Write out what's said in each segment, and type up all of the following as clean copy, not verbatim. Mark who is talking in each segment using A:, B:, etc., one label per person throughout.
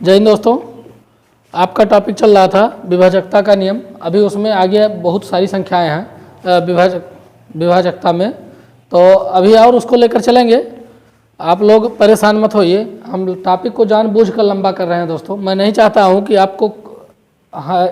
A: जय हिंद दोस्तों, आपका टॉपिक चल रहा था विभाजकता का नियम। अभी उसमें आगे बहुत सारी संख्याएं हैं विभाजकता में, तो अभी और उसको लेकर चलेंगे। आप लोग परेशान मत होइए, हम टॉपिक को जानबूझकर लंबा कर रहे हैं दोस्तों। मैं नहीं चाहता हूं कि आपको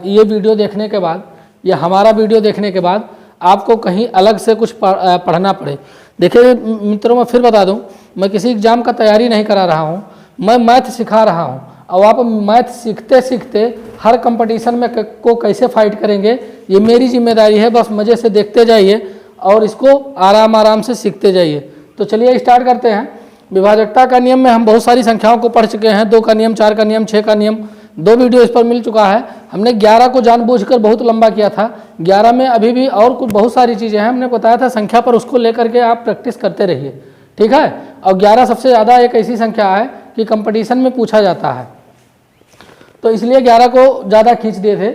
A: ये वीडियो देखने के बाद या हमारा वीडियो देखने के बाद आपको कहीं अलग से कुछ पढ़ना पड़े। देखिए मित्रों, मैं फिर बता दूं, मैं किसी एग्ज़ाम का तैयारी नहीं करा रहा हूं, मैं मैथ सिखा रहा हूं। और आप मैथ सीखते सीखते हर कंपटीशन में को कैसे फाइट करेंगे, ये मेरी जिम्मेदारी है। बस मज़े से देखते जाइए और इसको आराम आराम से सीखते जाइए। तो चलिए स्टार्ट करते हैं। विभाजकता का नियम में हम बहुत सारी संख्याओं को पढ़ चुके हैं। 2 का नियम, 4 का नियम, 6 का नियम, 2 वीडियो इस पर मिल चुका है। हमने 11 को जानबूझकर बहुत लंबा किया था। 11 में अभी भी और कुछ बहुत सारी चीज़ें हैं, हमने बताया था संख्या पर, उसको लेकर के आप प्रैक्टिस करते रहिए, ठीक है। और 11 सबसे ज़्यादा एक ऐसी संख्या है कि कंपटीशन में पूछा जाता है, तो इसलिए 11 को ज़्यादा खींच दिए थे।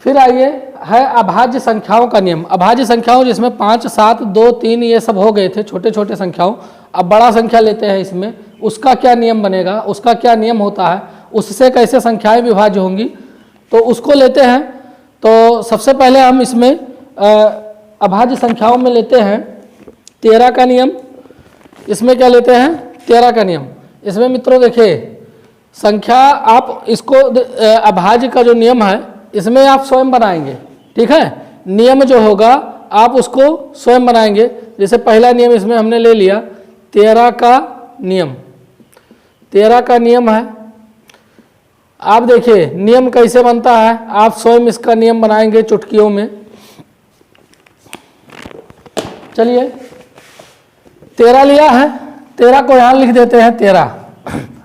A: फिर आइए है अभाज्य संख्याओं का नियम। अभाज्य संख्याओं जिसमें 5, 7, 2, 3 ये सब हो गए थे छोटे छोटे संख्याओं। अब बड़ा संख्या लेते हैं इसमें, उसका क्या नियम बनेगा, उसका क्या नियम होता है, उससे कैसे संख्याएं विभाज्य होंगी, तो उसको लेते हैं। तो सबसे पहले हम इसमें अभाज्य संख्याओं में लेते हैं 13 का नियम। इसमें क्या लेते हैं? 13 का नियम। इसमें मित्रों देखिए, संख्या आप इसको अभाज्य का जो नियम है इसमें आप स्वयं बनाएंगे, ठीक है। नियम जो होगा आप उसको स्वयं बनाएंगे। जैसे पहला नियम इसमें हमने ले लिया 13 का नियम। 13 का नियम है। आप देखिए नियम कैसे बनता है, आप स्वयं इसका नियम बनाएंगे चुटकियों में। चलिए 13 लिया है, 13 को यहाँ लिख देते हैं 13।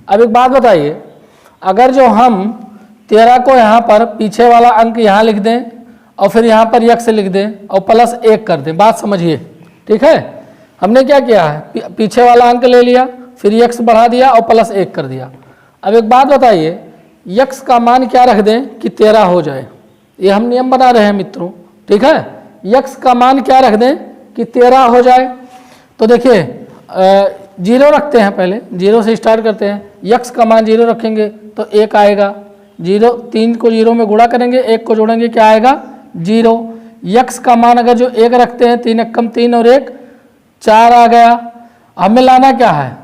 A: अब एक बात बताइए, अगर जो हम 13 को यहाँ पर पीछे वाला अंक यहाँ लिख दें और फिर यहाँ पर यक्स लिख दें और प्लस 1 कर दें, बात समझिए, ठीक है। हमने क्या किया है, पीछे वाला अंक ले लिया, फिर यक्स बढ़ा दिया और प्लस 1 कर दिया। अब एक बात बताइए, यक्स का मान क्या रख दें कि 13 हो जाए, ये हम नियम बना रहे हैं मित्रों, ठीक है। यक्स का मान क्या रख दें कि 13 हो जाए। तो देखिए 0 रखते हैं, पहले 0 से स्टार्ट करते हैं। यक्स का मान 0 रखेंगे तो 1 आएगा। 3 को 0 में गुणा करेंगे, 1 को जोड़ेंगे, क्या आएगा? 0। यक्स का मान अगर जो 1 रखते हैं, 3 एकम 3 और 1 4 आ गया। हमें लाना क्या है?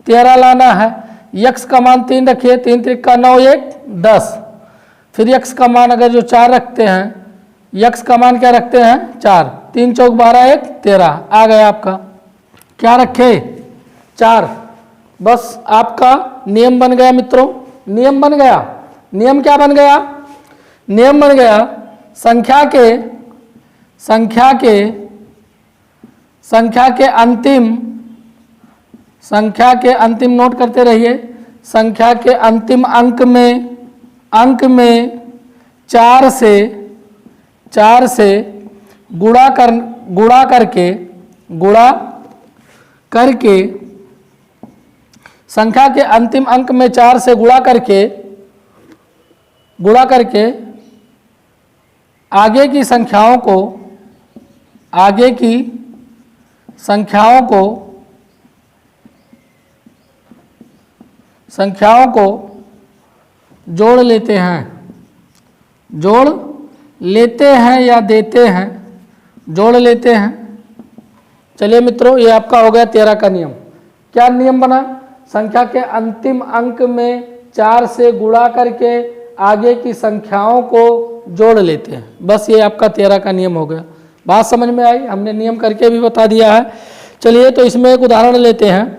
A: 13 लाना है। यक्स का मान 3 रखिए, 3 त्रिका 9, 1 10। फिर यक्स का मान अगर जो 4 रखते हैं, यक्स का मान क्या रखते हैं? 4। 3 चौक 12, 1 13 आ गया आपका। क्या रखे? 4। बस आपका नियम बन गया मित्रों, नियम बन गया। नियम क्या बन गया? नियम बन गया संख्या के अंतिम नोट करते रहिए। संख्या के अंतिम अंक में 4 से गुणा करके संख्या के अंतिम अंक में 4 से गुणा करके आगे की संख्याओं को जोड़ लेते हैं या देते हैं, जोड़ लेते हैं। चलिए मित्रों, ये आपका हो गया 13 का नियम। क्या नियम बना? संख्या के अंतिम अंक में 4 से गुणा करके आगे की संख्याओं को जोड़ लेते हैं। बस ये आपका 13 का नियम हो गया। बात समझ में आई? हमने नियम करके भी बता दिया है। चलिए तो इसमें एक उदाहरण लेते हैं।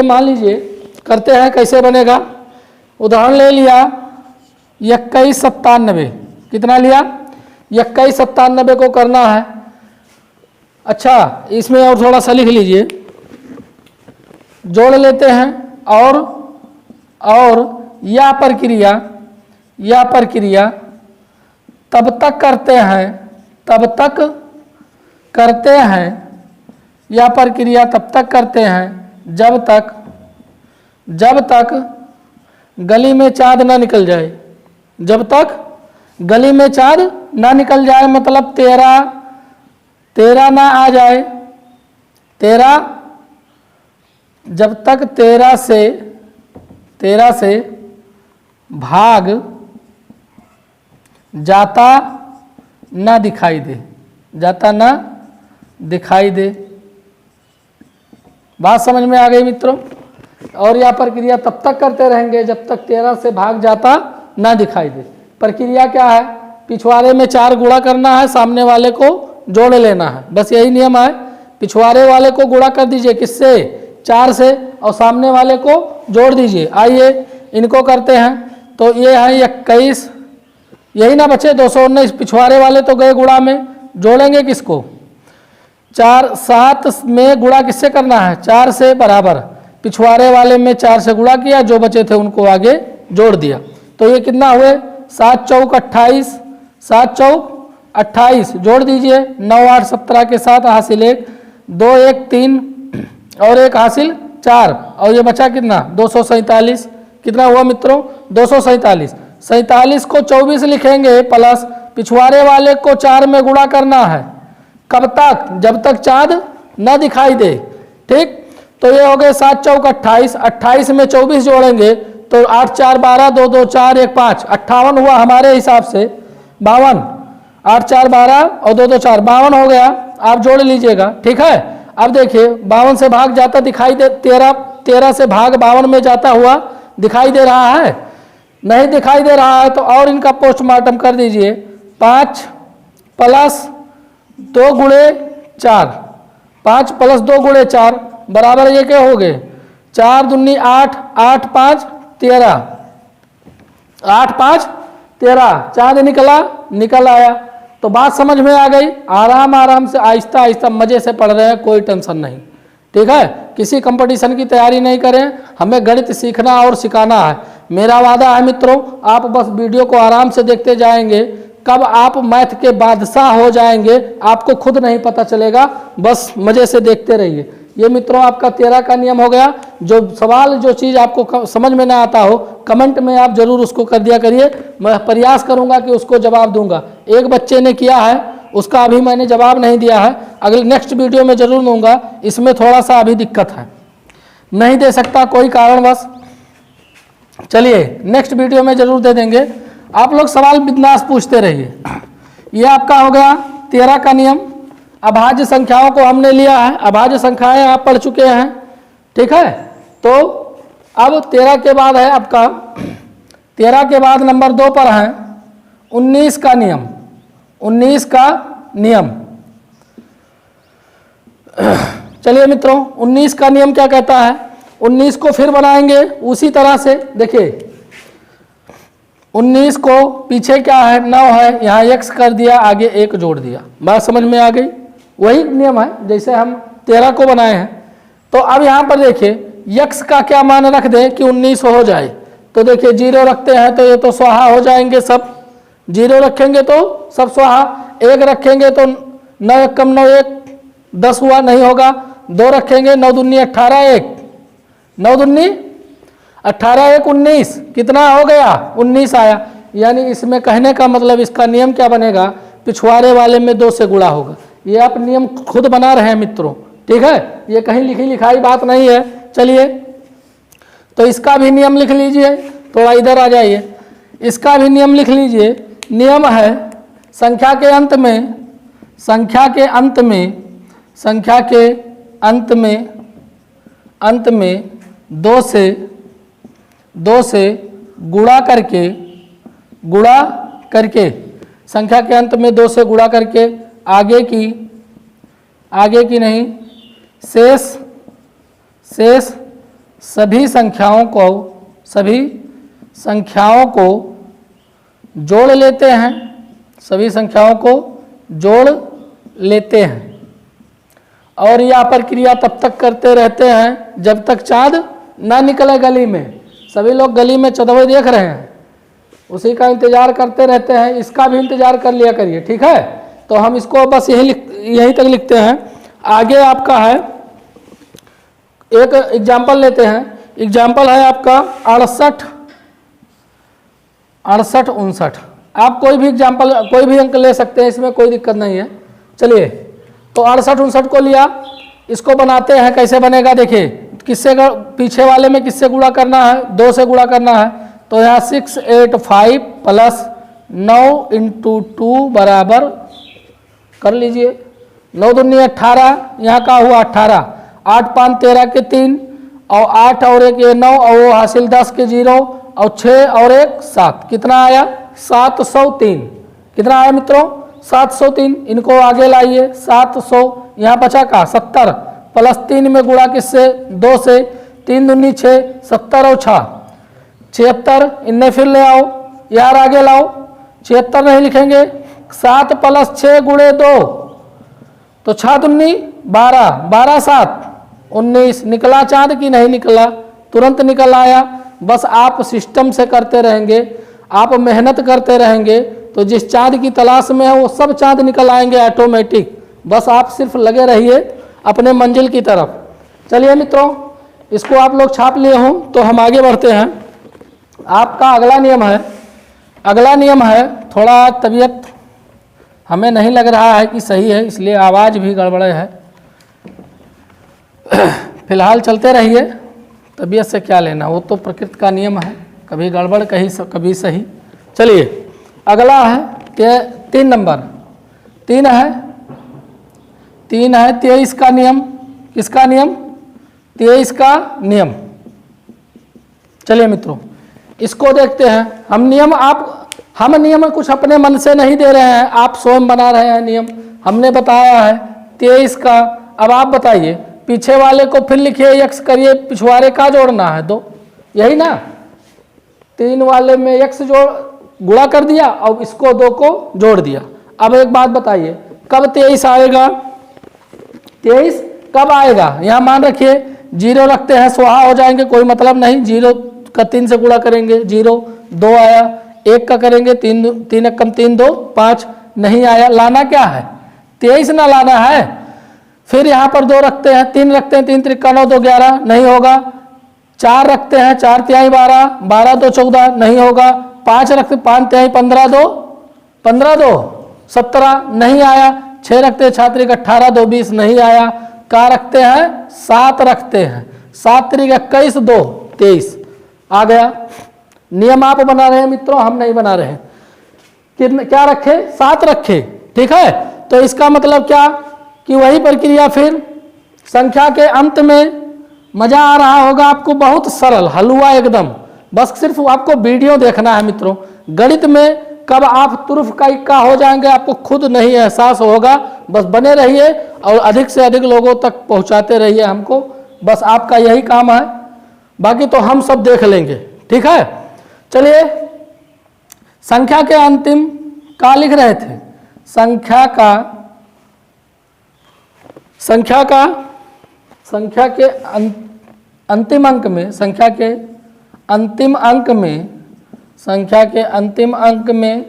A: मान लीजिए, करते हैं कैसे बनेगा। उदाहरण ले लिया 2197। कितना लिया? 2197 को करना है। अच्छा, इसमें और थोड़ा सा लिख लीजिए, जोड़ लेते हैं और यह प्रक्रिया तब तक करते हैं, यह प्रक्रिया तब तक करते हैं जब तक गली में चाँद ना निकल जाए। जब तक गली में चाँद ना निकल जाए मतलब 13 ना आ जाए। 13 जब तक 13 से भाग जाता ना दिखाई दे, जाता ना दिखाई दे। बात समझ में आ गई मित्रों। और यह प्रक्रिया तब तक करते रहेंगे जब तक 13 से भाग जाता ना दिखाई दे। प्रक्रिया क्या है, पिछवाड़े में 4 गुणा करना है, सामने वाले को जोड़ लेना है, बस यही नियम है। पिछवाड़े वाले को गुणा कर दीजिए, किससे, 4 से, और सामने वाले को जोड़ दीजिए। आइए इनको करते हैं। तो ये है 21, यही ना बचे 219। पिछवाड़े वाले तो गए गुणा में, जोड़ेंगे किसको, 4 7 में गुणा किससे करना है, 4 से, बराबर पिछवाड़े वाले में 4 से गुणा किया, जो बचे थे उनको आगे जोड़ दिया। तो ये कितना हुए, 7 चौक 28, 7 चौक 28, जोड़ दीजिए, 9 8 17 के साथ हासिल 1, 2 1 3 और 1 हासिल 4, और ये बचा कितना, 247। कितना हुआ मित्रों, 247। 47 को 24 लिखेंगे प्लस पिछवाड़े वाले को 4 में गुणा करना है। कब तक, जब तक चाँद न दिखाई दे। ठीक, तो ये हो गए 7 चौक 28, 28 में 24 जोड़ेंगे तो 8 4 12, 2 2 4 1 5, 58 हुआ हमारे हिसाब से, 52, 8 4 12 और 2 2 4, 52 हो गया। आप जोड़ लीजिएगा, ठीक है। अब देखिए 52 से भाग जाता दिखाई दे, 13 से भाग 52 में जाता हुआ दिखाई दे रहा है, नहीं दिखाई दे रहा है तो और इनका पोस्टमार्टम कर दीजिए। 5 प्लस 2 गुणे 4, 5 प्लस 2 गुणे 4 बराबर ये क्या हो गए, 4 दूनी 8, 8 5 13, 8 5 13, चाँद निकल आया। तो बात समझ में आ गई। आराम आराम से आहिस्ता आहिस्ता मजे से पढ़ रहे हैं, कोई टेंशन नहीं, ठीक है। किसी कंपटीशन की तैयारी नहीं करें, हमें गणित सीखना और सिखाना है। मेरा वादा है मित्रों, आप बस वीडियो को आराम से देखते जाएंगे, कब आप मैथ के बादशाह हो जाएंगे आपको खुद नहीं पता चलेगा, बस मजे से देखते रहिए। ये मित्रों आपका 13 का नियम हो गया। जो सवाल, जो चीज़ आपको समझ में ना आता हो, कमेंट में आप जरूर उसको कर दिया करिए, मैं प्रयास करूंगा कि उसको जवाब दूंगा। एक बच्चे ने किया है, उसका अभी मैंने जवाब नहीं दिया है, अगले नेक्स्ट वीडियो में जरूर दूंगा। इसमें थोड़ा सा अभी दिक्कत है, नहीं दे सकता कोई कारणवश, चलिए नेक्स्ट वीडियो में जरूर दे देंगे। आप लोग सवाल बिंदास पूछते रहिए। ये आपका हो गया 13 का नियम। अभाज्य संख्याओं को हमने लिया है, अभाज्य संख्याएं आप पढ़ चुके हैं, ठीक है। तो अब 13 के बाद है आपका, 13 के बाद नंबर 2 पर है 19 का नियम। 19 का नियम, चलिए मित्रों 19 का नियम क्या कहता है। 19 को फिर बनाएंगे उसी तरह से। देखिए 19 को पीछे क्या है, 9 है, यहाँ x कर दिया, आगे 1 जोड़ दिया। बात समझ में आ गई। वही नियम है जैसे हम 13 को बनाए हैं। तो अब यहाँ पर देखिए x का क्या मान रख दें कि 19 हो जाए। तो देखिए 0 रखते हैं तो ये तो स्वाहा हो जाएंगे सब, 0 रखेंगे तो सब स्वाहा, 1 रखेंगे तो 9 1 कम 9 1 10 हुआ, नहीं होगा। 2 रखेंगे, 9 दूनी 18 1, 9 दूनी 18 1 19, कितना हो गया, 19 आया। यानी इसमें कहने का मतलब इसका नियम क्या बनेगा, पिछवाड़े वाले में 2 से गुणा होगा। ये आप नियम खुद बना रहे हैं मित्रों, ठीक है, ये कहीं लिखी लिखाई बात नहीं है। चलिए तो इसका भी नियम लिख लीजिए, थोड़ा इधर आ जाइए, इसका भी नियम लिख लीजिए। नियम है संख्या के अंत में, संख्या के अंत में, संख्या के अंत में, अंत में 2 से गुणा करके संख्या के अंत में 2 से गुणा करके आगे की नहीं, शेष सभी संख्याओं को जोड़ लेते हैं, सभी संख्याओं को जोड़ लेते हैं। और यह प्रक्रिया तब तक करते रहते हैं जब तक चाँद ना निकले गली में। सभी लोग गली में चौदहवें देख रहे हैं, उसी का इंतजार करते रहते हैं, इसका भी इंतजार कर लिया करिए, ठीक है। तो हम इसको बस यहीं तक लिखते हैं। आगे आपका है एक एग्जाम्पल लेते हैं। एग्जाम्पल है आपका 68 69। आप कोई भी एग्जाम्पल, कोई भी अंक ले सकते हैं, इसमें कोई दिक्कत नहीं है। चलिए तो 68 69 को लिया, इसको बनाते हैं। कैसे बनेगा देखिए, किससे पीछे वाले में किससे गुणा करना है, 2 से गुणा करना है। तो यहाँ 685 प्लस 9 इंटू 2 बराबर कर लीजिए 9 दूनी 18, यहाँ का हुआ 18, 8 5 13 के 3 और 8 और 1 ये 9 और वो हासिल 10 के 0 और 6 और 1 7, कितना आया 703। कितना आया मित्रों 703। इनको आगे लाइए 700, यहाँ बचा का 70 प्लस 3 में गुणा किससे 2 से, 3 दूनी 6, 70 और 6 76, इन्हें फिर ले आओ यार आगे लाओ, 76 नहीं लिखेंगे, 7 प्लस 6 गुणे 2 तो 6 दूनी 12, 12 7 19, निकला चांद की नहीं निकला, तुरंत निकल आया। बस आप सिस्टम से करते रहेंगे, आप मेहनत करते रहेंगे तो जिस चांद की तलाश में है वो सब चांद निकल आएंगे ऑटोमेटिक। बस आप सिर्फ लगे रहिए अपने मंजिल की तरफ। चलिए मित्रों, इसको आप लोग छाप लिए हों तो हम आगे बढ़ते हैं। आपका अगला नियम है, अगला नियम है, थोड़ा तबीयत हमें नहीं लग रहा है कि सही है, इसलिए आवाज़ भी गड़बड़ है। फिलहाल चलते रहिए, तबीयत से क्या लेना, वो तो प्रकृति का नियम है, कभी गड़बड़ कभी सही। चलिए अगला है 3 नंबर, 3 है 23 का नियम। किसका नियम 23 का नियम। चलिए मित्रों इसको देखते हैं। हम नियम कुछ अपने मन से नहीं दे रहे हैं, आप स्वयं बना रहे हैं नियम। हमने बताया है 23 का। अब आप बताइए, पीछे वाले को फिर लिखिए x करिए, पिछवाड़े का जोड़ना है 2, यही ना। 3 वाले में x जोड़ गुणा कर दिया और इसको 2 को जोड़ दिया। अब एक बात बताइए, कब 23 आएगा, 23 कब आएगा। यहाँ मान रखिए 0 रखते हैं, स्वाहा हो जाएंगे, कोई मतलब नहीं। 0 का 3 से गुणा करेंगे 0, 2 आया, 1 का करेंगे 3 एकम 3 2 5, नहीं आया। लाना क्या है 23 ना लाना है। फिर यहाँ पर 2 रखते हैं, 3 रखते हैं, 3 त्रिका 9 2 11, नहीं होगा। 4 रखते हैं, 4 तिहाई 12, 12 2 14, नहीं होगा। 5 रखते 5 तिहाई 15 2 17, नहीं आया। 6 रखते हैं, 6 त्रिक 18 2 20, नहीं आया। क्या रखते हैं 7 रखते हैं, 7 त्रिक 21 2 23, आ गया। नियम आप बना रहे हैं मित्रों, हम नहीं बना रहे हैं। क्या रखे 7 रखे, ठीक है। तो इसका मतलब क्या कि वही प्रक्रिया फिर संख्या के अंत में। मजा आ रहा होगा आपको, बहुत सरल हलवा एकदम। बस सिर्फ आपको वीडियो देखना है मित्रों। गणित में कब आप तुर्फ का इक्का हो जाएंगे आपको खुद नहीं एहसास होगा। बस बने रहिए और अधिक से अधिक लोगों तक पहुंचाते रहिए हमको, बस आपका यही काम है। बाकी तो हम सब देख लेंगे, ठीक है। चलिए संख्या के अंतिम का लिख रहे थे, संख्या के अंतिम अंक में, संख्या के अंतिम अंक में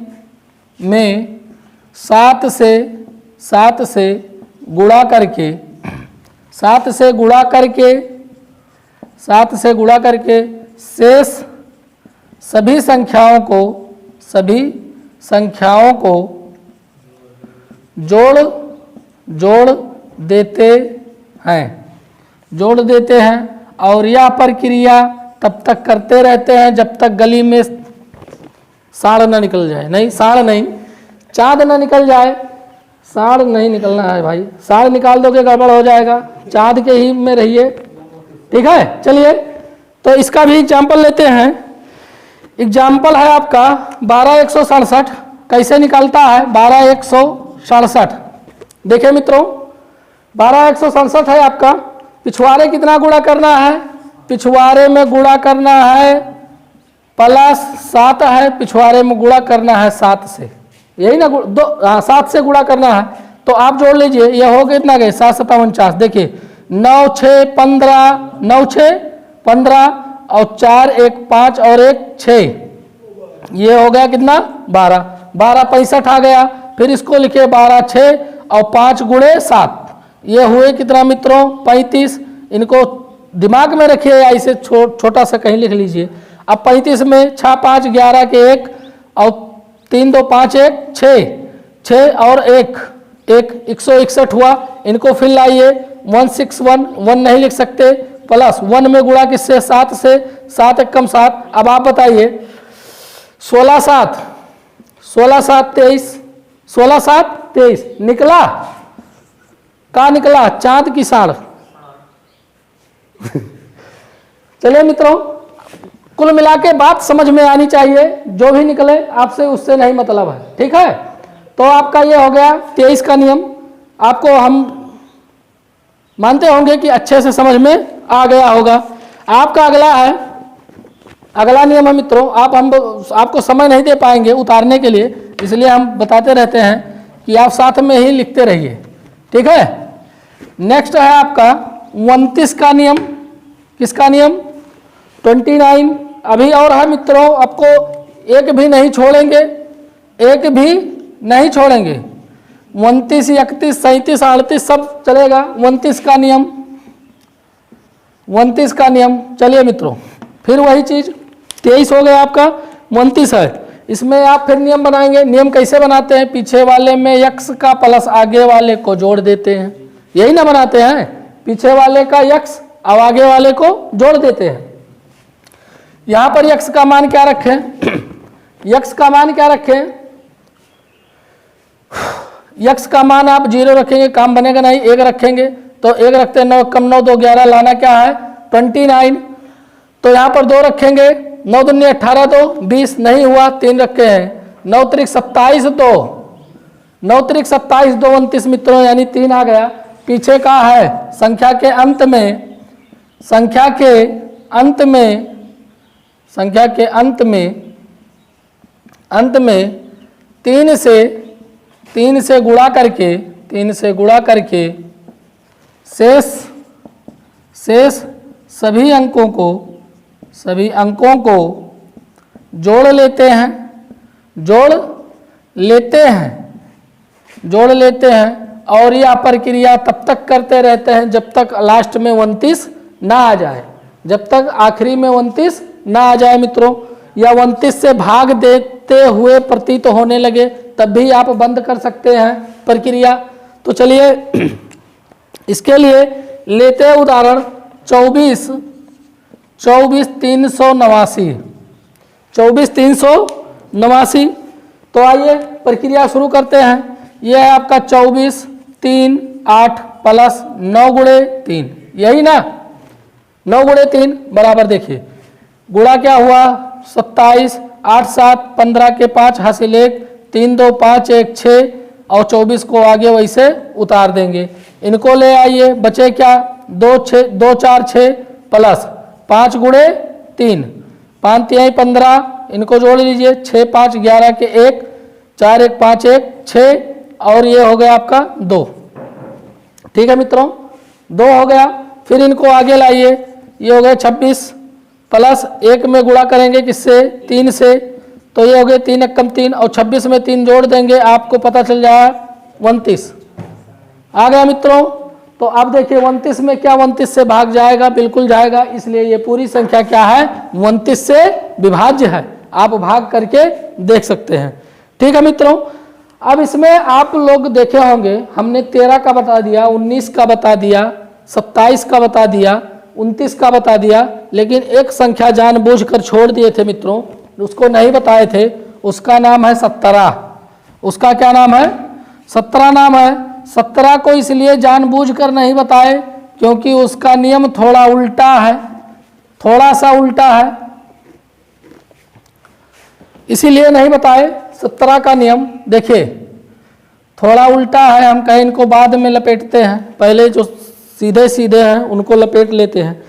A: 7 से गुणा करके शेष सभी संख्याओं को जोड़ देते हैं और यह प्रक्रिया तब तक करते रहते हैं जब तक गली में साढ़ न निकल जाए। नहीं साढ़ नहीं, चाँद न निकल जाए। साढ़ नहीं निकलना है भाई, साढ़ निकाल दोगे गड़बड़ हो जाएगा। चाँद के ही में रहिए, ठीक है। चलिए तो इसका भी एग्जाम्पल लेते हैं। एग्जाम्पल है आपका 12,167। कैसे निकलता है 12,167। देखिए मित्रों 12,167 है आपका। पिछवाड़े कितना गुणा करना है, पिछवाड़े में गुणा करना है प्लस 7 है, पिछवाड़े में गुणा करना है 7 से, यही ना 7 से गुणा करना है। तो आप जोड़ लीजिए, ये हो गया इतना गए 7 7 49। देखिए 9 6 15, 9 6 15 और 4 1 5 और 1 6, ये हो गया कितना 12, 12 65 आ गया। फिर इसको लिखिए 12 6 और 5 गुणे 7, ये हुए कितना मित्रों 35। इनको दिमाग में रखिए या इसे छोटा सा कहीं लिख लीजिए। अब 35 में 6 5 11 के 1 और 3 2 5 1 6 और 1 161 हुआ। इनको फिर लाइए 161, 1 नहीं लिख सकते, प्लस 1 में गुणा किससे 7 से, 7 एकम 7। अब आप बताइए 16 7 23, 16 7 23 निकला, कहाँ निकला? चांद की साढ़। चलिए मित्रों, कुल मिला के बात समझ में आनी चाहिए, जो भी निकले आपसे उससे नहीं मतलब है, ठीक है। तो आपका ये हो गया 23 का नियम। आपको हम मानते होंगे कि अच्छे से समझ में आ गया होगा। आपका अगला है, अगला नियम है मित्रों, आपको समय नहीं दे पाएंगे उतारने के लिए, इसलिए हम बताते रहते हैं कि आप साथ में ही लिखते रहिए, ठीक है। नेक्स्ट है आपका 29 का नियम। किसका नियम? 29। अभी और है मित्रों, आपको एक भी नहीं छोड़ेंगे, एक भी नहीं छोड़ेंगे। 29, 31, 37, 38 सब चलेगा। 29 का नियम, 29 का नियम। चलिए मित्रों, फिर वही चीज 23 हो गया आपका, 29 है। इसमें आप फिर नियम बनाएंगे। नियम कैसे बनाते हैं? पीछे वाले में यक्स का प्लस आगे वाले को जोड़ देते हैं, यही ना बनाते हैं। पीछे वाले का यक्स अब आगे वाले को जोड़ देते हैं। यहां पर यक्स का मान क्या रखें? यक्स का मान क्या रखें? यक्स का मान आप 0 रखेंगे, काम बनेगा नहीं। 1 रखेंगे तो 1 रखते हैं, 9 कम 9 2 11, लाना क्या है? 29। तो यहां पर 2 रखेंगे, 9 दूनी 18 तो 20 नहीं हुआ, 3 रखे हैं। 9 त्रिक 27 तो 9 त्रिक 27 2 29 मित्रों, यानी 3 आ गया। पीछे का है संख्या के अंत में, संख्या के अंत में, संख्या के अंत में, अंत में 3 से गुणा करके, 3 से गुणा करके शेष सभी अंकों को जोड़ लेते हैं, जोड़ लेते हैं और यह प्रक्रिया तब तक करते रहते हैं जब तक लास्ट में 29 ना आ जाए, जब तक आखिरी में 29 ना आ जाए मित्रों, या 29 से भाग देते हुए प्रतीत होने लगे, तब भी आप बंद कर सकते हैं प्रक्रिया। तो चलिए इसके लिए लेते हैं उदाहरण 24 389, 24 389। तो आइए प्रक्रिया शुरू करते हैं। यह है आपका 24 3 8 प्लस 9 गुणे 3, यही ना? 9 गुणे 3 बराबर, देखिए गुणा क्या हुआ? 27, 8 7 15 के 5 हासिल 1, 3 2 5 1 6, और 24 को आगे वैसे उतार देंगे। इनको ले आइए, बचे क्या? 2 4 6 प्लस 5 गुणे 3, 5 3 15, इनको जोड़ लीजिए। 6 5 11 के 1, 4 1 5 1 6, और ये हो गया आपका 2। ठीक है मित्रों, 2 हो गया। फिर इनको आगे लाइए, ये हो गया 26 प्लस 1 में गुणा करेंगे किससे? 3 से, तो ये हो गए 3 1 कम 3, और 26 में 3 जोड़ देंगे, आपको पता चल जाएगा 29 आ गया मित्रों। तो अब देखिए 29 में क्या 29 से भाग जाएगा? बिल्कुल जाएगा, इसलिए ये पूरी संख्या क्या है? 29 से विभाज्य है। आप भाग करके देख सकते हैं। ठीक है मित्रों, अब इसमें आप लोग देखे होंगे, हमने 13 का बता दिया, 19 का बता दिया, 27 का बता दिया, 29 का बता दिया, लेकिन एक संख्या जानबूझकर छोड़ दिए थे मित्रों, उसको नहीं बताए थे। उसका नाम है 17। उसका क्या नाम है? 17 नाम है। 17 को इसलिए जानबूझकर नहीं बताए क्योंकि उसका नियम थोड़ा उल्टा है, थोड़ा सा उल्टा है, इसीलिए नहीं बताए। 17 का नियम देखिए थोड़ा उल्टा है, हम कहें इनको बाद में लपेटते हैं, पहले जो सीधे सीधे हैं उनको लपेट लेते हैं।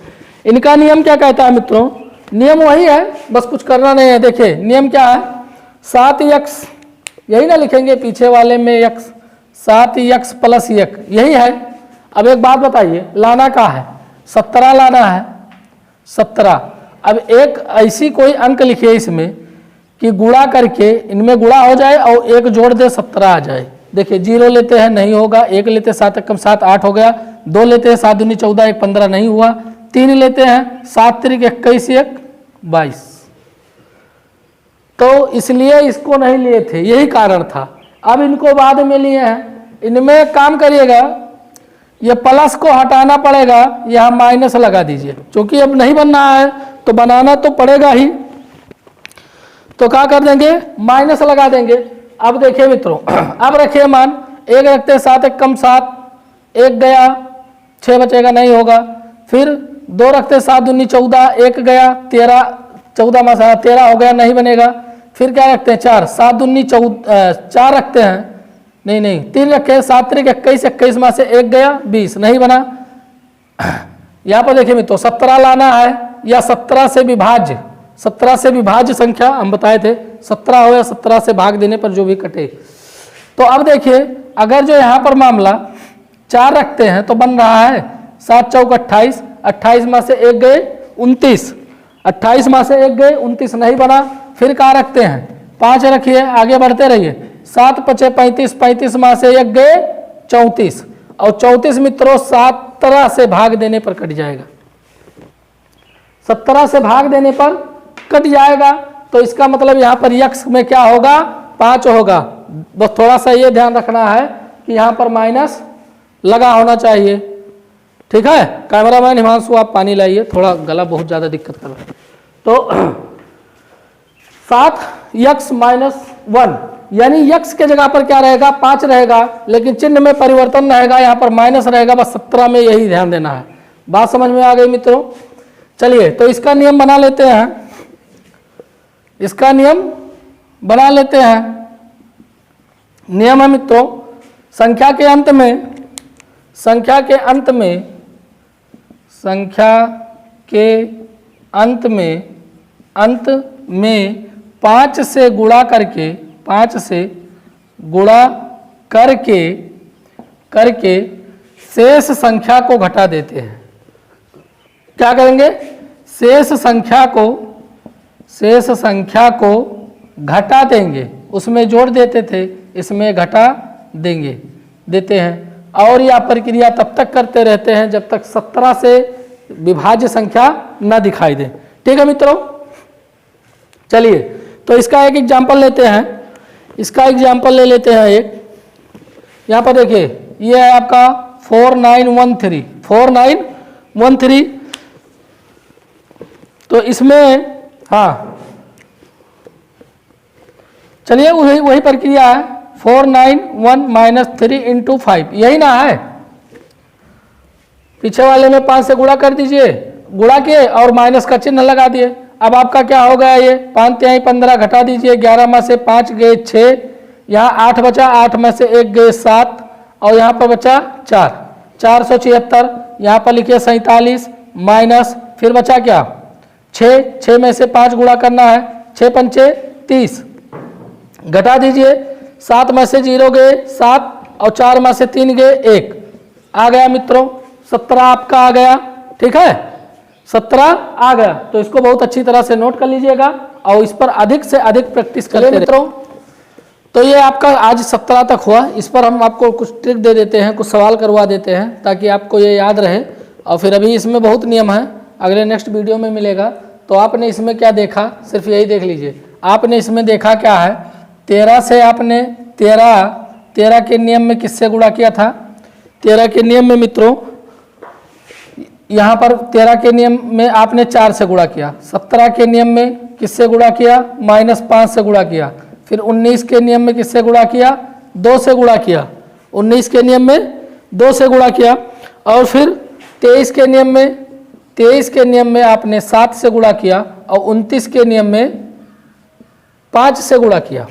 A: इनका नियम क्या कहता है मित्रों? नियम वही है, बस कुछ करना नहीं है। देखिए नियम क्या है? 7x, यही ना लिखेंगे पीछे वाले में x, 7x प्लस 1, यही है। अब एक बात बताइए, लाना क्या है? 17 लाना है, 17। अब एक ऐसी कोई अंक लिखिए इसमें कि गुणा करके इनमें गुणा हो जाए और 1 जोड़ दे 17 आ जाए। देखिए 0 लेते हैं नहीं होगा, 1 लेते 7 1 7 8 हो गया, 2 लेते हैं 7 दूनी 14 1 15 नहीं हुआ, 3 लेते हैं 7 3 21 1 22। तो इसलिए इसको नहीं लिए थे, यही कारण था। अब इनको बाद में लिए हैं। इनमें काम करिएगा, ये प्लस को हटाना पड़ेगा, यहाँ माइनस लगा दीजिए, क्योंकि अब नहीं बनना है तो बनाना तो पड़ेगा ही। तो क्या कर देंगे, माइनस लगा देंगे। अब देखिए मित्रों, अब रखिए मान, एक रखते हैं 7 एक कम 7, एक गया 6 बचेगा, नहीं होगा। फिर 2 रखते हैं 7 दूनी 14, एक गया 13, 14 में 13 हो गया, नहीं बनेगा। फिर क्या रखते हैं 4, 7 दूनी 4 रखते हैं, नहीं 3 रखे, 7 त्रिक 21, 21 में से एक गया 20, नहीं बना। यहाँ पर देखिए मित्रों 17 लाना है या 17 से विभाज्य, 17 से विभाज्य संख्या हम बताए थे, 17 हो या 17 से भाग देने पर जो भी कटे। तो अब देखिए अगर जो यहाँ पर मामला 4 रखते हैं तो बन रहा है 7 चौक 28, 28 में से एक गए 29, 28 में से एक गए 29, नहीं बना। फिर क्या रखते हैं 5 रखिए, आगे बढ़ते रहिए, 7 पचे 35, 35 में से एक गए 34, और 34 मित्रों 17 से भाग देने पर कट जाएगा, 17 से भाग देने पर कट जाएगा। तो इसका मतलब यहाँ पर यक्स में क्या होगा, 5 होगा। बस थोड़ा सा ये ध्यान रखना है कि यहाँ पर माइनस लगा होना चाहिए, ठीक है। कैमरामैन हिमांशु आप पानी लाइए, थोड़ा गला बहुत ज़्यादा दिक्कत कर रहा है। तो 7 यक्स माइनस 1, यानी यक्स के जगह पर क्या रहेगा 5 रहेगा, लेकिन चिन्ह में परिवर्तन रहेगा, यहाँ पर माइनस रहेगा, बस 17 में यही ध्यान देना है। बात समझ में आ गई मित्रों। चलिए तो इसका नियम बना लेते हैं, इसका नियम बना लेते हैं। नियम है मित्रों, संख्या के अंत में, संख्या के अंत में, संख्या के अंत में, अंत में 5 से गुणा करके, 5 से गुणा करके करके शेष संख्या को घटा देते हैं। क्या करेंगे, शेष संख्या को, शेष संख्या को घटा देंगे, उसमें जोड़ देते थे, इसमें घटा देंगे, देते हैं। और यह प्रक्रिया तब तक करते रहते हैं जब तक 17 से विभाज्य संख्या न दिखाई दे। ठीक है मित्रों। चलिए तो इसका एक एग्जाम्पल लेते हैं, इसका एग्जाम्पल ले लेते हैं एक। यहाँ पर देखिए ये है आपका 4913, 4913। तो इसमें हाँ चलिए वही प्रक्रिया है, 491 माइनस 3 इंटू 5, यही ना है। पीछे वाले में 5 से गुणा कर दीजिए, गुणा किए और माइनस का चिन्ह लगा दिए। अब आपका क्या हो गया, ये 5 तिहाई 15 घटा दीजिए, 11 में से 5 गए 6, यहाँ 8 बचा, 8 में से 1 गए 7, और यहाँ पर बचा 4, 476। यहाँ पर लिखिए 47 माइनस, फिर बचा क्या 6, 6 में से 5 गुणा करना है, 6 पंचे 30, घटा दीजिए, 7 में से 0 गए 7, और 4 में से 3 गए 1, आ गया मित्रों 17 आपका आ गया। ठीक है, 17 आ गया। तो इसको बहुत अच्छी तरह से नोट कर लीजिएगा और इस पर अधिक से अधिक प्रैक्टिस करें मित्रों। तो ये आपका आज 17 तक हुआ। इस पर हम आपको कुछ ट्रिक दे देते हैं, कुछ सवाल करवा देते हैं ताकि आपको ये याद रहे। और फिर अभी इसमें बहुत नियम है, अगले नेक्स्ट वीडियो में मिलेगा। तो आपने इसमें क्या देखा, सिर्फ यही देख लीजिए। आपने इसमें देखा क्या है, 13 से आपने 13 के नियम में किससे गुणा किया था, 13 के नियम में मित्रों यहाँ पर 13 के नियम में आपने 4 से गुणा किया। 17 के नियम में किससे गुणा किया, -5 से गुणा किया। फिर 19 के नियम में किससे गुणा किया, 2 से गुणा किया। 19 के नियम में 2 से गुणा किया। और फिर 23 के नियम में आपने 7 से गुणा किया। और 29 के नियम में 5 से गुणा किया,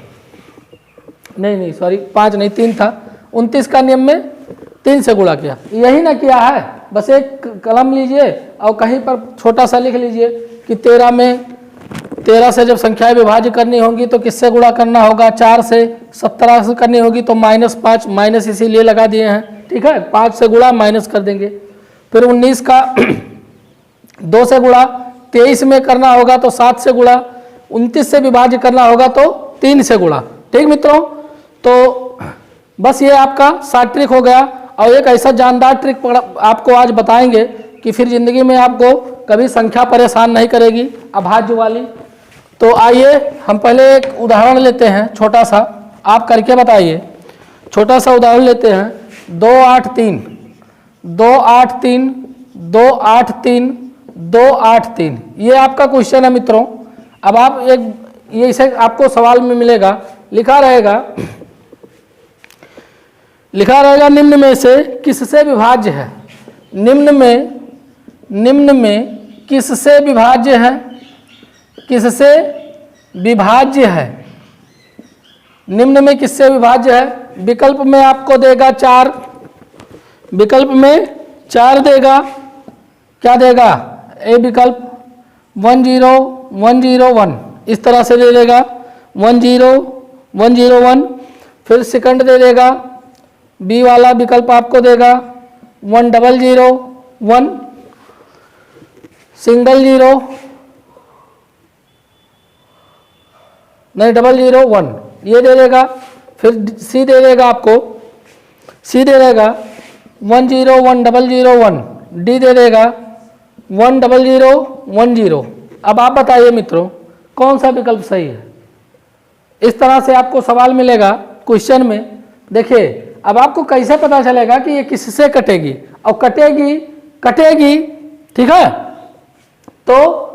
A: नहीं सॉरी 5 नहीं 3 था। 29 का नियम में 3 से गुणा किया। यही ना किया है, बस एक कलम लीजिए और कहीं पर छोटा सा लिख लीजिए कि 13 से जब संख्याएं विभाज्य करनी होगी तो किससे गुणा करना होगा, 4 से। 17 से करनी होगी तो -5, माइनस इसीलिए लगा दिए हैं। ठीक है, 5 से गुणा माइनस कर देंगे। फिर 19 का 2 से गुणा, 23 में करना होगा तो 7 से गुणा, 29 से विभाज्य करना होगा तो 3 से गुणा। ठीक मित्रों, तो बस ये आपका 7 ट्रिक हो गया। और एक ऐसा जानदार ट्रिक आपको आज बताएंगे कि फिर जिंदगी में आपको कभी संख्या परेशान नहीं करेगी, अभाज्य वाली। तो आइए हम पहले एक उदाहरण लेते हैं छोटा सा, आप करके बताइए। छोटा सा उदाहरण लेते हैं, 2 8 3। 2 8 3 2 8 3 2 8 3। ये आपका क्वेश्चन है मित्रों। अब आप एक ये इसे आपको सवाल में मिलेगा, लिखा रहेगा निम्न में से किससे विभाज्य है। निम्न में किससे विभाज्य है, किससे विभाज्य है, निम्न में किससे विभाज्य है। विकल्प में आपको देगा 4, विकल्प में 4 देगा, क्या देगा, ए विकल्प 1 0 1 0 1, इस तरह से दे देगा 1 0 1 0 1। फिर सेकंड दे देगा, बी वाला विकल्प आपको देगा 1 0 0 1 सिंगल 0 नहीं 0 0 1, ये दे देगा। फिर सी दे देगा आपको, सी दे देगा 1 0 1 0 0 1, डी दे देगा 1 0 0 1 0। अब आप बताइए मित्रों कौन सा विकल्प सही है। इस तरह से आपको सवाल मिलेगा क्वेश्चन में। देखिए अब आपको कैसे पता चलेगा कि ये किससे कटेगी, और कटेगी ठीक है, तो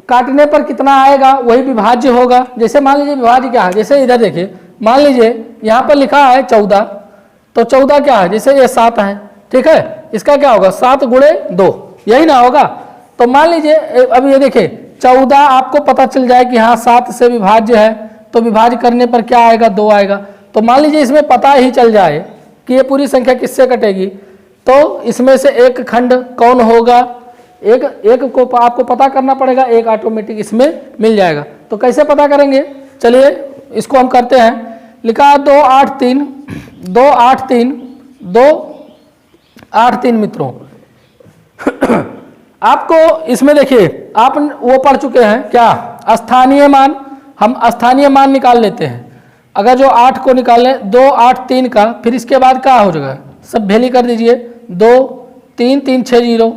A: काटने पर कितना आएगा वही विभाज्य होगा। जैसे मान लीजिए विभाज्य क्या है, जैसे इधर देखिए, मान लीजिए यहाँ पर लिखा है 14, तो 14 क्या है, जैसे ये 7 है, ठीक है, इसका क्या होगा 7 गुणे 2, यही ना होगा। तो मान लीजिए अब ये देखिए 14 आपको पता चल जाए कि हाँ 7 से विभाज्य है, तो विभाज्य करने पर क्या आएगा, 2 आएगा। तो मान लीजिए इसमें पता ही चल जाए कि ये पूरी संख्या किससे कटेगी, तो इसमें से एक खंड कौन होगा, एक को आपको पता करना पड़ेगा, एक ऑटोमेटिक इसमें मिल जाएगा। तो कैसे पता करेंगे, चलिए इसको हम करते हैं। लिखा 2 8 3 2 8 3 2 8 3 मित्रों। आपको इसमें देखिए आप वो पढ़ चुके हैं क्या, स्थानीय मान। हम स्थानीय मान निकाल लेते हैं। अगर जो 8 को निकालें 2 8 3 का, फिर इसके बाद क्या हो जाएगा, सब भेली कर दीजिए, 2 3 3 6 0।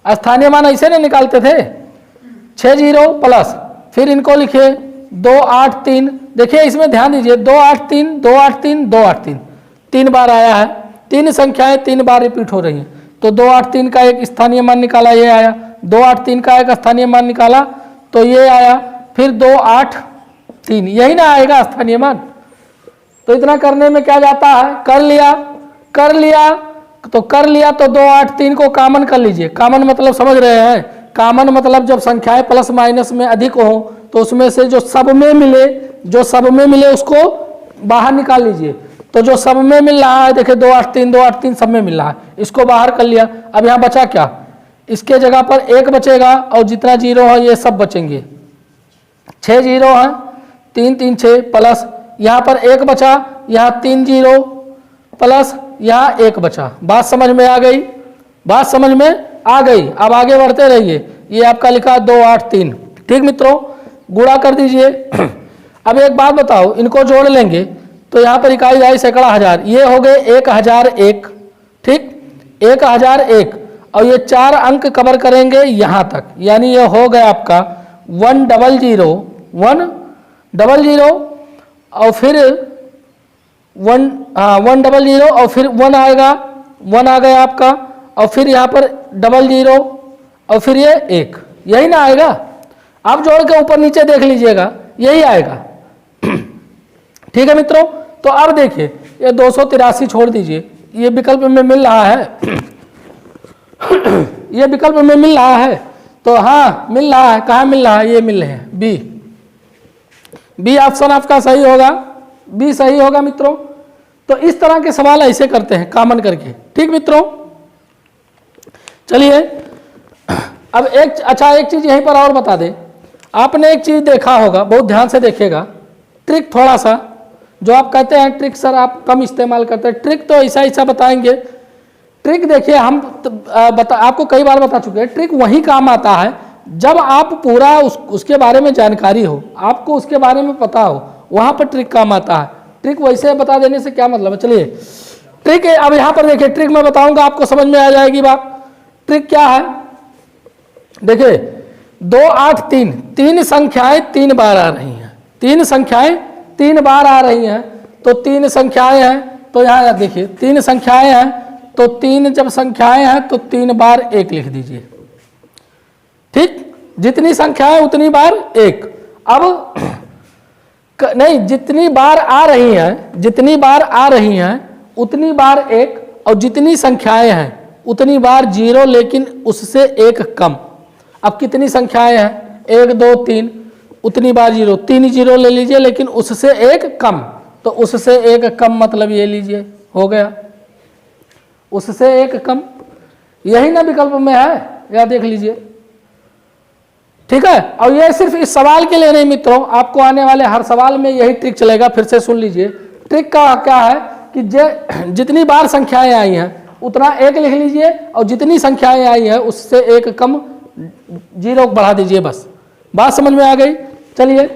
A: स्थानीय मान ऐसे नहीं निकालते थे, 6 0 प्लस, फिर इनको लिखिए 2 8 3। देखिए इसमें ध्यान दीजिए 2 8 3 2 8 3 2 8 3 3 बार आया है, 3 संख्याएं 3 बार रिपीट हो रही हैं। तो 2 8 3 का एक स्थानीय मान निकाला, ये आया। 2 8 3 का एक स्थानीय मान निकाला, तो ये आया। फिर 2 8 3, यही ना आएगा स्थानीय मान। तो इतना करने में क्या जाता है, कर लिया तो 2 8 3 को कॉमन कर लीजिए। कॉमन मतलब समझ रहे हैं, कॉमन मतलब जब संख्याएं प्लस माइनस में अधिक हो तो उसमें से जो सब में मिले उसको बाहर निकाल लीजिए। तो जो सब में मिल रहा है, देखिए 2 8 3 सब में मिल रहा है, इसको बाहर कर लिया। अब यहाँ बचा क्या, इसके जगह पर 1 बचेगा, और जितना 0 है ये सब बचेंगे। 6 0 है, 3 3 6 प्लस, यहाँ पर 1 बचा, यहाँ 3 0 प्लस, यहाँ 1 बचा। बात समझ में आ गई, बात समझ में आ गई। अब आगे बढ़ते रहिए। ये आपका लिखा 2 8 3, ठीक मित्रों, गुणा कर दीजिए। अब एक बात बताओ, इनको जोड़ लेंगे तो यहाँ पर इकाई आई सैकड़ा हजार, ये हो गए 1001, ठीक 1001, और ये 4 अंक कवर करेंगे यहाँ तक, यानी ये हो गया आपका 1 0 0 1 0 0, और फिर 1 0 0, और फिर 1 आएगा, 1 आ गया आपका, और फिर यहाँ पर 0 0, और फिर ये 1, यही ना आएगा। आप जोड़ के ऊपर नीचे देख लीजिएगा, यही आएगा। ठीक है मित्रों, तो अब देखिए ये 283 छोड़ दीजिए, ये विकल्प में मिल रहा है। ये विकल्प में मिल रहा है, तो हाँ मिल रहा है, कहाँ मिल रहा है, ये मिल रहे हैं, बी ऑप्शन आपका सही होगा, बी सही होगा मित्रों। तो इस तरह के सवाल ऐसे करते हैं कॉमन करके, ठीक मित्रों। चलिए अब एक चीज यहीं पर और बता दें। आपने एक चीज देखा होगा, बहुत ध्यान से देखिएगा, ट्रिक थोड़ा सा, जो आप कहते हैं ट्रिक सर आप कम इस्तेमाल करते हैं, ट्रिक तो ऐसा बताएंगे। ट्रिक देखिए हम आपको कई बार बता चुके हैं, ट्रिक वहीं काम आता है जब आप पूरा उसके बारे में जानकारी हो, आपको उसके बारे में पता हो, वहां पर ट्रिक काम आता है। ट्रिक वैसे बता देने से क्या मतलब है। चलिए ट्रिक है, अब यहाँ पर देखिए, ट्रिक मैं बताऊंगा आपको समझ में आ जाएगी बात। ट्रिक क्या है, देखिए 2 8 3, 3 संख्याएं 3 बार आ रही हैं, 3 संख्याएं 3 बार आ रही हैं, तो 3 संख्याएं हैं, तो यहाँ देखिए 3 संख्याएं हैं, तो 3 जब संख्याएं हैं तो 3 बार 1 लिख दीजिए। ठीक, जितनी संख्याएं उतनी बार 1। अब नहीं, जितनी बार आ रही हैं, जितनी बार आ रही हैं उतनी बार 1, और जितनी संख्याएं हैं उतनी बार 0, लेकिन उससे 1 कम। अब कितनी संख्याएं हैं, 1 2 3, उतनी बार 0, 3 0 ले लीजिए, लेकिन उससे 1 कम। तो उससे 1 कम मतलब ये लीजिए, हो गया, उससे 1 कम। यही ना विकल्प में है, या देख लीजिए। ठीक है, और ये सिर्फ इस सवाल के लिए नहीं मित्रों, आपको आने वाले हर सवाल में यही ट्रिक चलेगा। फिर से सुन लीजिए, ट्रिक का क्या है कि जितनी बार संख्याएं आई हैं उतना 1 लिख लीजिए, और जितनी संख्याएं आई हैं उससे 1 कम 0 बढ़ा दीजिए, बस। बात समझ में आ गई? चलिए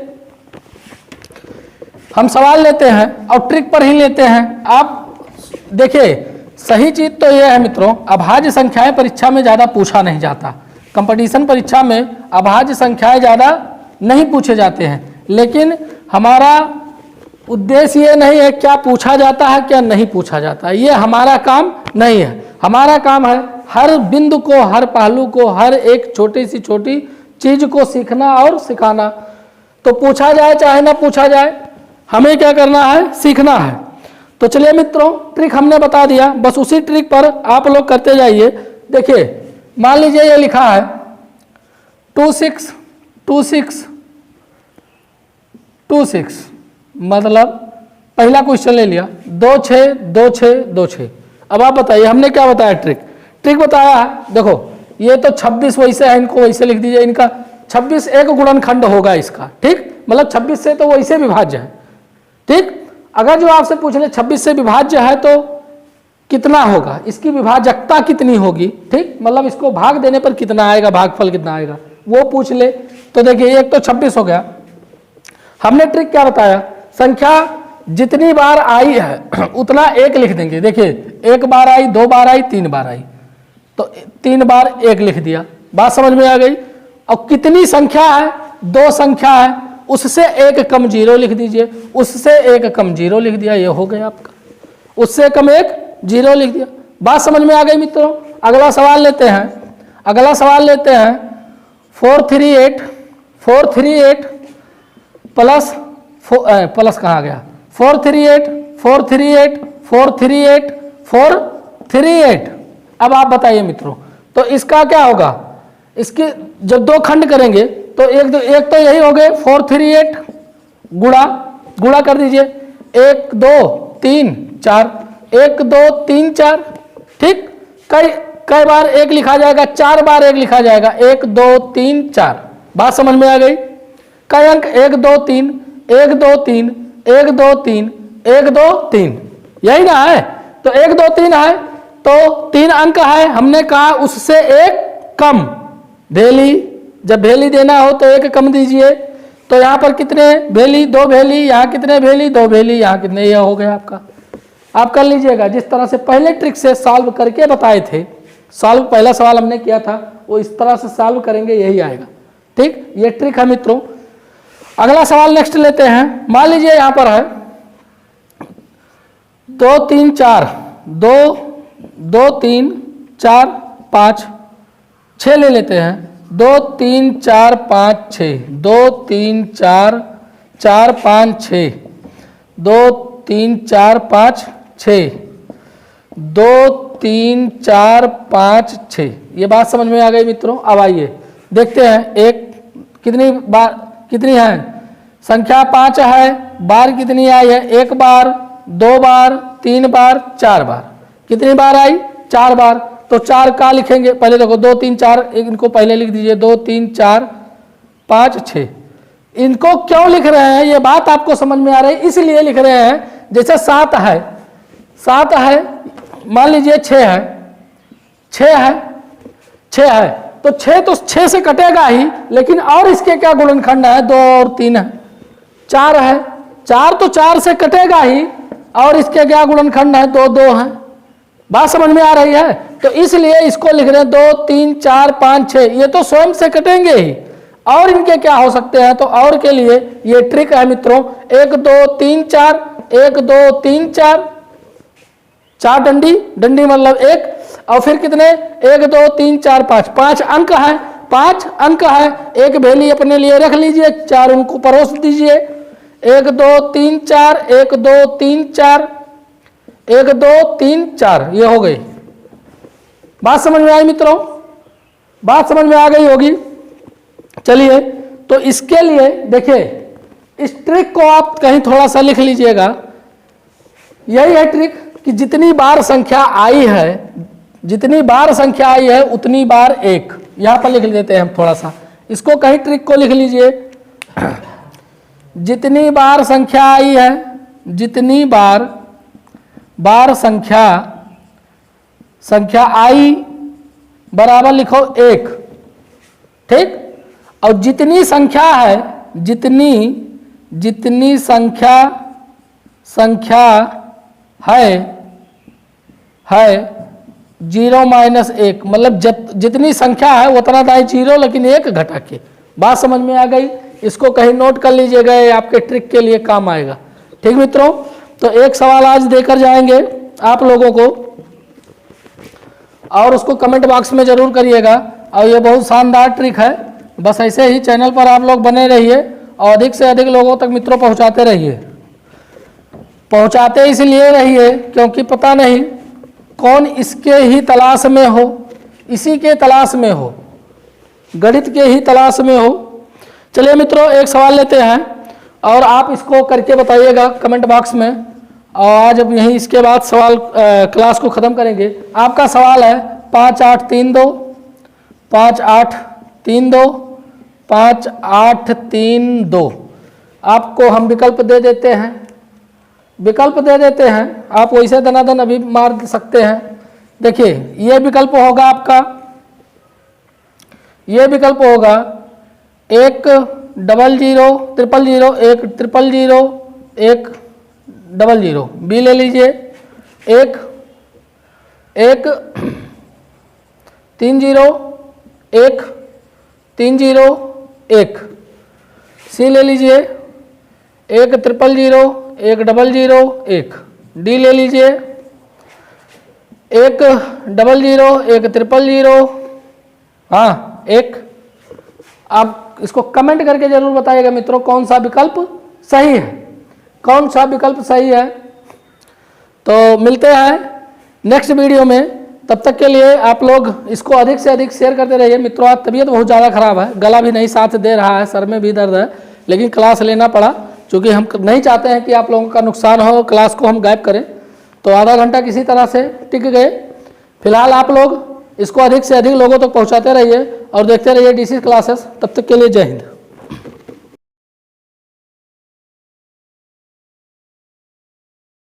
A: हम सवाल लेते हैं और ट्रिक पर ही लेते हैं। आप देखिए, सही चीज तो यह है मित्रों, अभाज्य संख्याएं परीक्षा में ज़्यादा पूछा नहीं जाता। कंपटीशन परीक्षा में अभाज्य संख्याएं ज़्यादा नहीं पूछे जाते हैं, लेकिन हमारा उद्देश्य ये नहीं है क्या पूछा जाता है क्या नहीं पूछा जाता है, ये हमारा काम नहीं है। हमारा काम है हर बिंदु को, हर पहलू को, हर एक छोटी सी छोटी चीज को सीखना और सिखाना। तो पूछा जाए चाहे ना पूछा जाए, हमें क्या करना है, सीखना है। तो चलिए मित्रों, ट्रिक हमने बता दिया, बस उसी ट्रिक पर आप लोग करते जाइए। देखिए, मान लीजिए ये लिखा है 2 6 2 6 2 6, मतलब पहला क्वेश्चन ले लिया, 2 6 2 6 2 6। अब आप बताइए हमने क्या बताया, ट्रिक बताया है। देखो ये तो 26 वैसे है, इनको वैसे लिख दीजिए। इनका 26 एक गुणनखंड होगा इसका, ठीक, मतलब 26 से तो वैसे विभाज्य है। ठीक, अगर जो आपसे पूछ ले 26 से विभाज्य है तो कितना होगा, इसकी विभाजकता कितनी होगी, ठीक, मतलब इसको भाग देने पर कितना आएगा, भागफल कितना आएगा, वो पूछ ले। तो देखिए एक तो 26 हो गया। हमने ट्रिक क्या बताया, संख्या जितनी बार आई है उतना 1 लिख देंगे। देखिए 1 बार आई, 2 बार आई, 3 बार आई, तो 3 बार 1 लिख दिया। बात समझ में आ गई? और कितनी संख्या है, 2 संख्या है, उससे 1 कम 0 लिख दीजिए, उससे 1 कम 0 लिख दिया, ये हो गया आपका। उससे कम 1 0 लिख दिया। बात समझ में आ गई मित्रों? अगला सवाल लेते हैं, अगला सवाल लेते हैं 438 प्लस कहाँ गया, 438। अब आप बताइए मित्रों, तो इसका क्या होगा, इसके जब 2 खंड करेंगे तो एक तो यही हो गए 438, गुणा कर दीजिए, 1 2 3 4, 1 2 3 4। ठीक, कई बार 1 लिखा जाएगा, 4 बार 1 लिखा जाएगा, 1 2 3 4। बात समझ में आ गई? कई अंक, 1 2 3 1 2 3 1 2 3 1 2 3, यही ना है। तो 1 2 3 है, तो 3 अंक है, हमने कहा उससे 1 कम भेली। जब भेली देना हो तो 1 कम दीजिए। तो यहाँ पर कितने भेली, 2 भेली, यहाँ कितने भेली, 2 भेली, यहाँ कितने, यह हो गया आपका। आप कर लीजिएगा जिस तरह से पहले ट्रिक से सॉल्व करके बताए थे। सॉल्व पहला सवाल हमने किया था, वो इस तरह से सॉल्व करेंगे, यही आएगा। ठीक, ये ट्रिक है मित्रों। अगला सवाल नेक्स्ट लेते हैं। मान लीजिए यहाँ पर है 2 3 4 2 2 3 4 5 6 ले लेते हैं। 2 3 4 5 6 2 3 4 4 5 6 2 3 4 5 6 2 3 4 5 6। ये बात समझ में आ गई मित्रों? अब आइए देखते हैं, एक कितनी बार, कितनी है संख्या, 5 है, बार कितनी आई है, 1 बार, 2 बार, 3 बार, 4 बार। कितनी बार आई, 4 बार। तो 4 का लिखेंगे, पहले देखो 2 3 4, इनको पहले लिख दीजिए, 2 3 4 5 6। इनको क्यों लिख रहे हैं, ये बात आपको समझ में आ रही है, इसलिए लिख रहे हैं। जैसे 7 है, 7 है, मान लीजिए 6 है, 6 है, 6 है, तो 6 तो 6 से कटेगा ही, लेकिन और इसके क्या गुणनखंड है, 2 और 3 है। 4 है, 4 तो 4 से कटेगा ही, और इसके क्या गुणनखंड है, 2 2 है। बात समझ में आ रही है? तो इसलिए इसको लिख रहे हैं 2 3 4 5 6। ये तो स्वयं से कटेंगे ही, और इनके क्या हो सकते हैं, तो और के लिए ये ट्रिक है मित्रों। 1 2 3 4 1 2 3 4 4 डंडी, डंडी मतलब 1, और फिर कितने 1 2 3 4 5, 5 अंक है, 5 अंक है। एक भेली अपने लिए रख लीजिए, 4 उनको परोस दीजिए। 1 2 3 4, 1 2 3 4, 1 2 3 4, ये हो गई। बात समझ में आई मित्रों? बात समझ में आ गई होगी। चलिए, तो इसके लिए देखिए, इस ट्रिक को आप कहीं थोड़ा सा लिख लीजिएगा। यही है ट्रिक कि जितनी बार संख्या आई है, जितनी बार संख्या आई है उतनी बार 1, यहां पर लिख देते हैं हम थोड़ा सा। इसको कहीं ट्रिक को लिख लीजिए। जितनी बार संख्या आई है, जितनी बार संख्या आई बराबर लिखो 1, ठीक। और जितनी संख्या है, जितनी संख्या है 0 - 1, मतलब जितनी संख्या है उतना दाएं 0, लेकिन 1 घटा के। बात समझ में आ गई? इसको कहीं नोट कर लीजिएगा, ये आपके ट्रिक के लिए काम आएगा। ठीक मित्रों, तो एक सवाल आज देकर जाएंगे आप लोगों को, और उसको कमेंट बॉक्स में जरूर करिएगा। और ये बहुत शानदार ट्रिक है। बस ऐसे ही चैनल पर आप लोग बने रहिए और अधिक से अधिक लोगों तक मित्रों पहुंचाते रहिए। पहुंचाते इसलिए रहिए क्योंकि पता नहीं कौन इसके ही तलाश में हो, इसी के तलाश में हो, गणित के ही तलाश में हो। चलिए मित्रों, एक सवाल लेते हैं और आप इसको करके बताइएगा कमेंट बॉक्स में। और आज अब यहीं इसके बाद सवाल क्लास को ख़त्म करेंगे। आपका सवाल है 5 8 3 2, 5 8 3 2, 5 8 3 2। आपको हम विकल्प दे देते हैं, आप वैसे दनादन अभी मार सकते हैं। देखिए, ये विकल्प होगा आपका, ये विकल्प होगा 1 0 0 0 0 1 0 0 1 0 0। बी ले लीजिए 1 1 3 0 1 3 0 1। सी ले लीजिए 1 0 0 1 0 0 1। डी ले लीजिए 1 0 0 1 0 0, हाँ 1। आप इसको कमेंट करके जरूर बताइएगा मित्रों कौन सा विकल्प सही है, कौन सा विकल्प सही है। तो मिलते हैं नेक्स्ट वीडियो में, तब तक के लिए आप लोग इसको अधिक से अधिक शेयर करते रहिए। मित्रों, आज तबीयत बहुत ज़्यादा खराब है, गला भी नहीं साथ दे रहा है, सर में भी दर्द है, लेकिन क्लास लेना पड़ा क्योंकि हम नहीं चाहते हैं कि आप लोगों का नुकसान हो, क्लास को हम गायब करें। तो आधा घंटा किसी तरह से टिक गए। फिलहाल आप लोग इसको अधिक से अधिक लोगों तक पहुंचाते रहिए और देखते रहिए DC क्लासेस। तब तक के लिए जय हिंद।